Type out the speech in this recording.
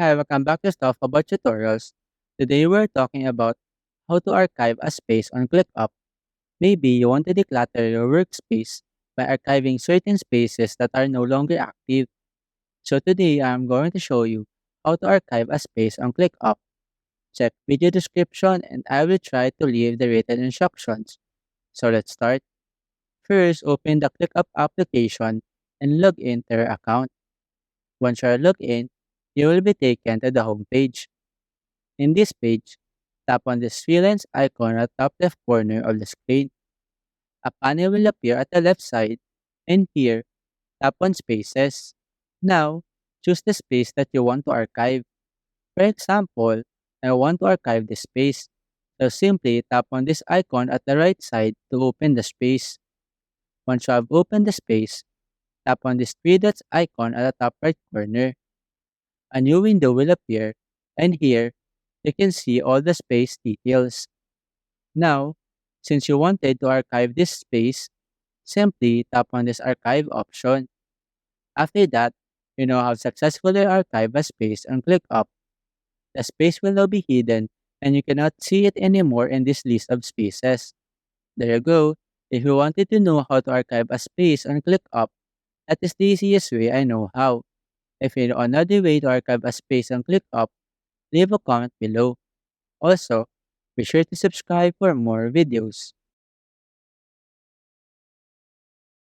Hi, welcome back to Stuff About Tutorials. Today we're talking about how to archive a space on ClickUp. Maybe you want to declutter your workspace by archiving certain spaces that are no longer active. So today I'm going to show you how to archive a space on ClickUp. Check video description and I will try to leave the written instructions. So let's start. First, open the ClickUp application and log in to your account. Once you are logged in, you will be taken to the home page. In this page, tap on the freelance icon at the top left corner of the screen. A panel will appear at the left side, and here, tap on Spaces. Now, choose the space that you want to archive. For example, I want to archive this space, so simply tap on this icon at the right side to open the space. Once you have opened the space, tap on this three dots icon at the top right corner. A new window will appear, and here, you can see all the space details. Now, since you wanted to archive this space, simply tap on this archive option. After that, you now have successfully archived a space and click up. The space will now be hidden and you cannot see it anymore in this list of spaces. There you go. If you wanted to know how to archive a space on ClickUp, that is the easiest way I know how. If you know another way to archive a space on ClickUp, leave a comment below. Also, be sure to subscribe for more videos.